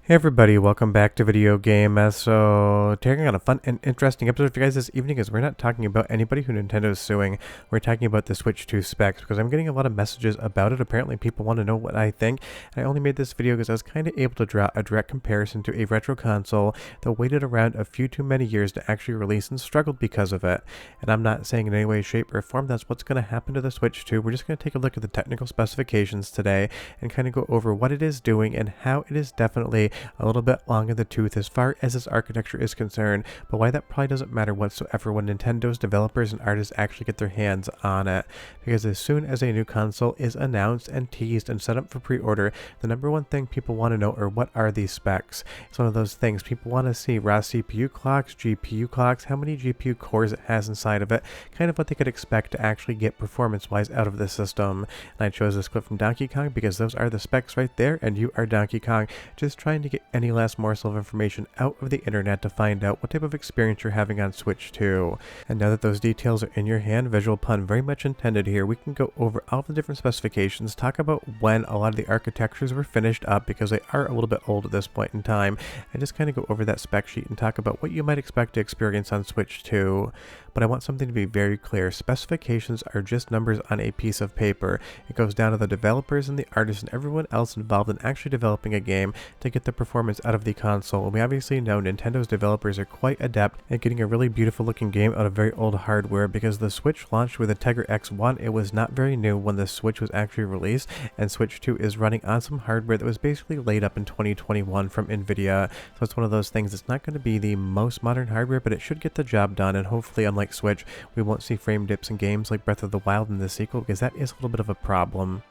Hey everybody, welcome back to Video Game. So, taking on a fun and interesting episode for you guys this evening is we're not talking about anybody who Nintendo is suing. We're talking about the Switch 2 specs because I'm getting a lot of messages about it. Apparently people want to know what I think. And I only made this video because I was kind of able to draw a direct comparison to a retro console that waited around a few too many years to actually release and struggled because of it. And I'm not saying in any way, shape, or form that's what's going to happen to the Switch 2. We're just going to take a look at the technical specifications today and kind of go over what it is doing and how it is definitely a little bit long in the tooth as far as its architecture is concerned, but why that probably doesn't matter whatsoever when Nintendo's developers and artists actually get their hands on it. Because as soon as a new console is announced and teased and set up for pre-order, the number one thing people want to know are what are these specs. It's one of those things people want to see: raw CPU clocks, GPU clocks, how many GPU cores it has inside of it, kind of what they could expect to actually get performance-wise out of the system. And I chose this clip from Donkey Kong because those are the specs right there, and you are Donkey Kong, just trying to get any last morsel of information out of the internet to find out what type of experience you're having on Switch 2. And now that those details are in your hand, visual pun very much intended here, we can go over all the different specifications, talk about when a lot of the architectures were finished up because they are a little bit old at this point in time, and just kind of go over that spec sheet and talk about what you might expect to experience on Switch 2. But I want something to be very clear. Specifications are just numbers on a piece of paper. It goes down to the developers and the artists and everyone else involved in actually developing a game to get the performance out of the console. And we obviously know Nintendo's developers are quite adept at getting a really beautiful looking game out of very old hardware, because the Switch launched with a Tegra X1. It was not very new when the Switch was actually released, and Switch 2 is running on some hardware that was basically laid up in 2021 from Nvidia. So it's one of those things. It's not going to be the most modern hardware, but it should get the job done, and hopefully, unlike Switch, we won't see frame dips in games like Breath of the Wild in the sequel, because that is a little bit of a problem.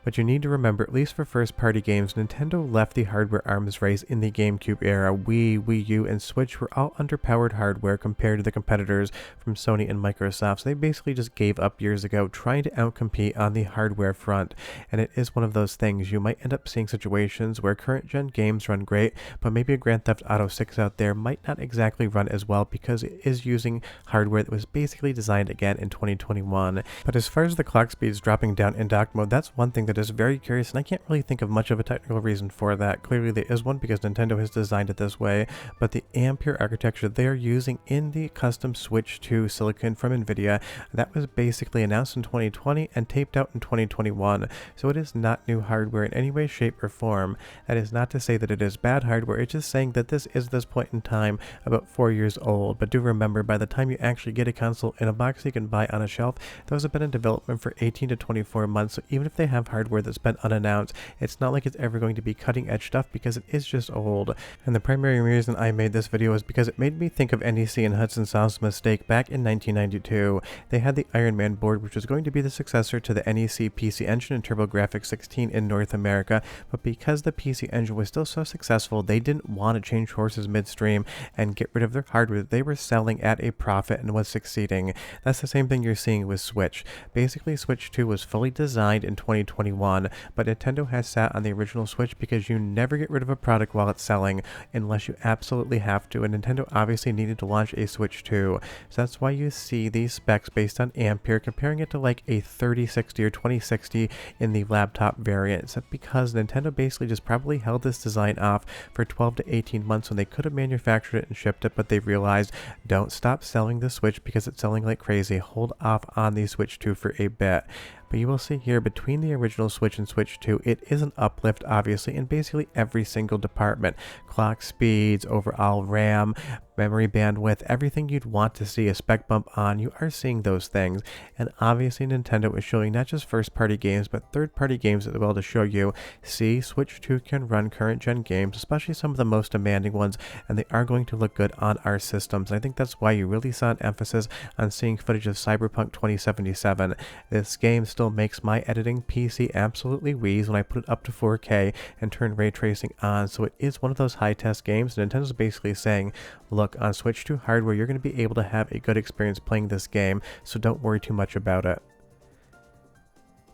But you need to remember, at least for first-party games, Nintendo left the hardware arms race in the GameCube era. Wii, Wii U, and Switch were all underpowered hardware compared to the competitors from Sony and Microsoft, so they basically just gave up years ago trying to outcompete on the hardware front. And it is one of those things. You might end up seeing situations where current-gen games run great, but maybe a Grand Theft Auto 6 out there might not exactly run as well because it is using hardware that was basically designed again in 2021. But as far as the clock speeds dropping down in dock mode, that's one thing that is very curious, and I can't really think of much of a technical reason for that. Clearly there is one because Nintendo has designed it this way, but the Ampere architecture they are using in the custom Switch 2 silicon from Nvidia, that was basically announced in 2020 and taped out in 2021, so it is not new hardware in any way, shape, or form. That is not to say that it is bad hardware, it's just saying that this is, this point in time, about 4 years old. But do remember, by the time you actually get a console in a box you can buy on a shelf, those have been in development for 18 to 24 months, so even if they have hardware that's been unannounced, it's not like it's ever going to be cutting edge stuff because it is just old. And the primary reason I made this video is because it made me think of NEC and Hudson Soft's mistake back in 1992. They had the Iron Man board, which was going to be the successor to the NEC PC Engine and TurboGrafx 16 in North America, but because the PC Engine was still so successful, they didn't want to change horses midstream and get rid of their hardware that they were selling at a profit and was succeeding. That's the same thing you're seeing with Switch. Basically, Switch 2 was fully designed in 2021, but Nintendo has sat on the original Switch because you never get rid of a product while it's selling unless you absolutely have to, and Nintendo obviously needed to launch a Switch 2. So that's why you see these specs based on Ampere, comparing it to like a 3060 or 2060 in the laptop variants, because Nintendo basically just probably held this design off for 12 to 18 months when they could have manufactured it and shipped it, but they realized, don't stop selling the Switch because it's selling like crazy, hold off on the Switch 2 for a bit. But you will see here, between the original Switch and Switch 2, it is an uplift, obviously, in basically every single department. Clock speeds, overall RAM, memory bandwidth, everything you'd want to see a spec bump on, you are seeing those things. And obviously Nintendo is showing not just first-party games, but third-party games as well to show you, see, Switch 2 can run current-gen games, especially some of the most demanding ones, and they are going to look good on our systems. And I think that's why you really saw an emphasis on seeing footage of Cyberpunk 2077. This game still makes my editing PC absolutely wheeze when I put it up to 4K and turn ray tracing on, so it is one of those high-test games. Nintendo's basically saying, look, on Switch 2 hardware, you're going to be able to have a good experience playing this game, so don't worry too much about it.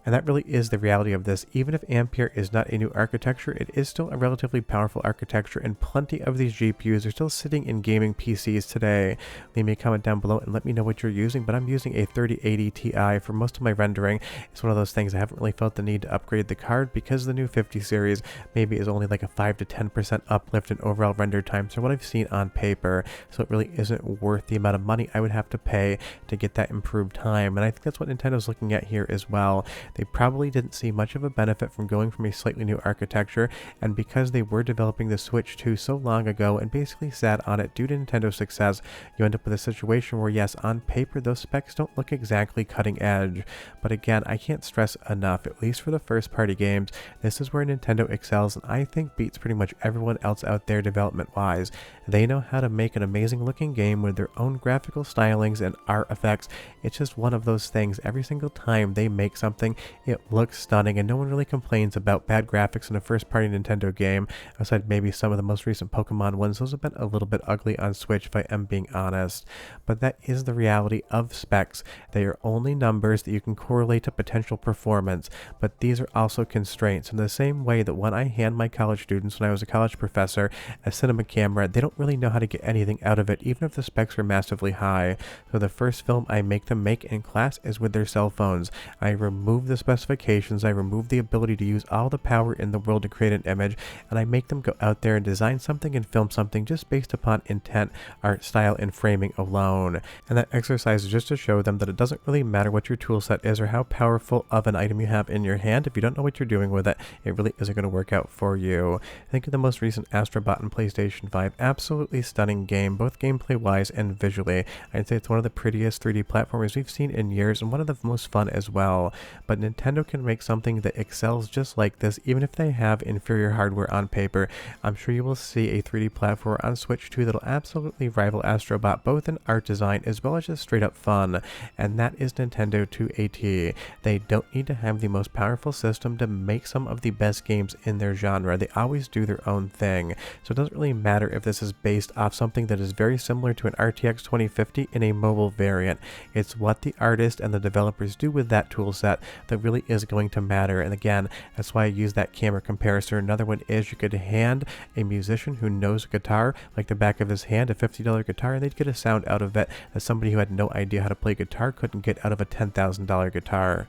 And that really is the reality of this. Even if Ampere is not a new architecture, it is still a relatively powerful architecture, and plenty of these GPUs are still sitting in gaming PCs today. Leave me a comment down below and let me know what you're using, but I'm using a 3080 Ti for most of my rendering. It's one of those things I haven't really felt the need to upgrade the card because the new 50 series maybe is only like a 5 to 10% uplift in overall render times for what I've seen on paper, so it really isn't worth the amount of money I would have to pay to get that improved time. And I think that's what Nintendo's looking at here as well. They probably didn't see much of a benefit from going from a slightly new architecture, and because they were developing the Switch 2 so long ago and basically sat on it due to Nintendo's success, you end up with a situation where yes, on paper those specs don't look exactly cutting edge, but again, I can't stress enough, at least for the first party games, this is where Nintendo excels and I think beats pretty much everyone else out there development wise. They know how to make an amazing looking game with their own graphical stylings and art effects. It's just one of those things. Every single time they make something, it looks stunning, and no one really complains about bad graphics in a first party Nintendo game, aside maybe some of the most recent Pokemon ones. Those have been a little bit ugly on Switch if I am being honest, but that is the reality of specs. They are only numbers that you can correlate to potential performance, but these are also constraints. In the same way that when I hand my college students, when I was a college professor, a cinema camera, they don't really know how to get anything out of it, even if the specs are massively high. So the first film I make them make in class is with their cell phones. I remove the specifications, I remove the ability to use all the power in the world to create an image, and I make them go out there and design something and film something just based upon intent, art style, and framing alone. And that exercise is just to show them that it doesn't really matter what your tool set is or how powerful of an item you have in your hand. If you don't know what you're doing with it, it really isn't going to work out for you. Think of the most recent Astrobot on PlayStation 5. Absolutely stunning game, both gameplay wise and visually. I'd say it's one of the prettiest 3D platformers we've seen in years and one of the most fun as well. But Nintendo can make something that excels just like this, even if they have inferior hardware on paper. I'm sure you will see a 3D platformer on Switch 2 that'll absolutely rival Astrobot, both in art design as well as just straight up fun. And that is Nintendo to a T. They don't need to have the most powerful system to make some of the best games in their genre. They always do their own thing. So it doesn't really matter if this is based off something that is very similar to an RTX 2050 in a mobile variant. It's what the artist and the developers do with that tool set that really is going to matter. And again, that's why I use that camera comparison. Another one is you could hand a musician who knows a guitar like the back of his hand a $50 guitar, and they'd get a sound out of it that somebody who had no idea how to play guitar couldn't get out of a $10,000 guitar.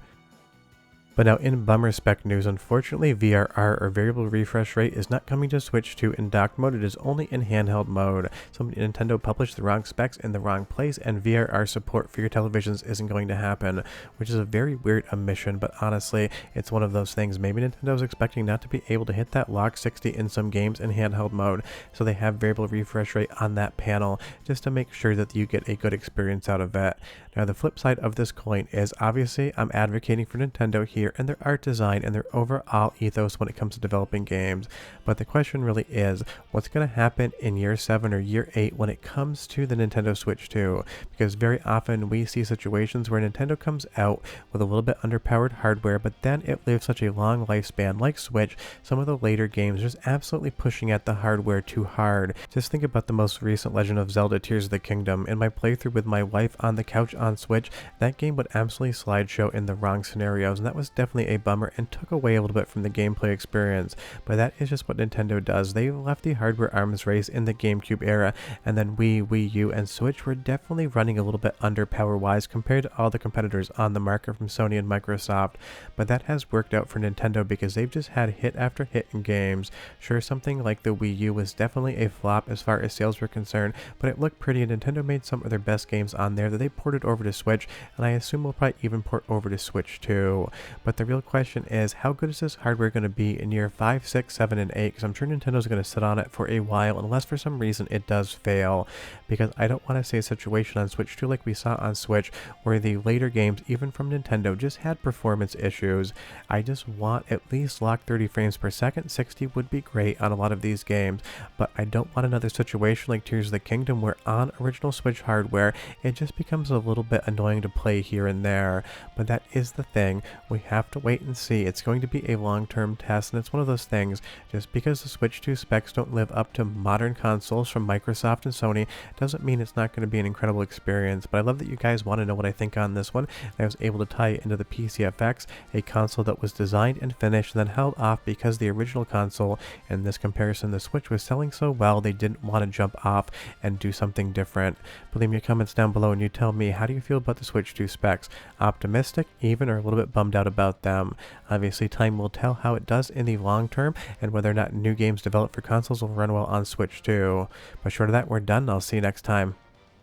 But now in bummer spec news, unfortunately VRR or variable refresh rate is not coming to Switch 2 in docked mode, it is only in handheld mode. So Nintendo published the wrong specs in the wrong place, and VRR support for your televisions isn't going to happen, which is a very weird omission, but honestly, it's one of those things. Maybe Nintendo's expecting not to be able to hit that lock 60 in some games in handheld mode, so they have variable refresh rate on that panel just to make sure that you get a good experience out of it. Now the flip side of this coin is obviously I'm advocating for Nintendo here and their art design and their overall ethos when it comes to developing games, but the question really is what's going to happen in year 7 or year 8 when it comes to the Nintendo Switch 2, because very often we see situations where Nintendo comes out with a little bit underpowered hardware, but then it lives such a long lifespan. Like Switch, some of the later games just absolutely pushing at the hardware too hard. Just think about the most recent Legend of Zelda Tears of the Kingdom. In my playthrough with my wife on the couch on Switch, that game would absolutely slideshow in the wrong scenarios, and that was definitely a bummer and took away a little bit from the gameplay experience. But that is just what Nintendo does. They left the hardware arms race in the GameCube era, and then Wii U, and Switch were definitely running a little bit under power-wise compared to all the competitors on the market from Sony and Microsoft. But that has worked out for Nintendo because they've just had hit after hit in games. Sure, something like the Wii U was definitely a flop as far as sales were concerned, but it looked pretty, and Nintendo made some of their best games on there that they ported over to Switch, and I assume will probably even port over to Switch too. But the real question is, how good is this hardware going to be in year 5, 6, 7, and 8? Because I'm sure Nintendo's going to sit on it for a while unless for some reason it does fail. Because I don't want to see a situation on Switch 2 like we saw on Switch where the later games, even from Nintendo, just had performance issues. I just want at least lock 30 frames per second. 60 would be great on a lot of these games, but I don't want another situation like Tears of the Kingdom where on original Switch hardware it just becomes a little bit annoying to play here and there. But that is the thing. We have have to wait and see. It's going to be a long-term test, and it's one of those things, just because the Switch 2 specs don't live up to modern consoles from Microsoft and Sony, doesn't mean it's not going to be an incredible experience. But I love that you guys want to know what I think on this one, and I was able to tie it into the PCFX, a console that was designed and finished and then held off because the original console, in this comparison, the Switch, was selling so well they didn't want to jump off and do something different. But leave me your comments down below and you tell me, how do you feel about the Switch 2 specs? Optimistic, even, or a little bit bummed out about them? Obviously, time will tell how it does in the long term and whether or not new games developed for consoles will run well on Switch 2. But short of that, we're done. I'll see you next time.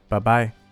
Bye-bye.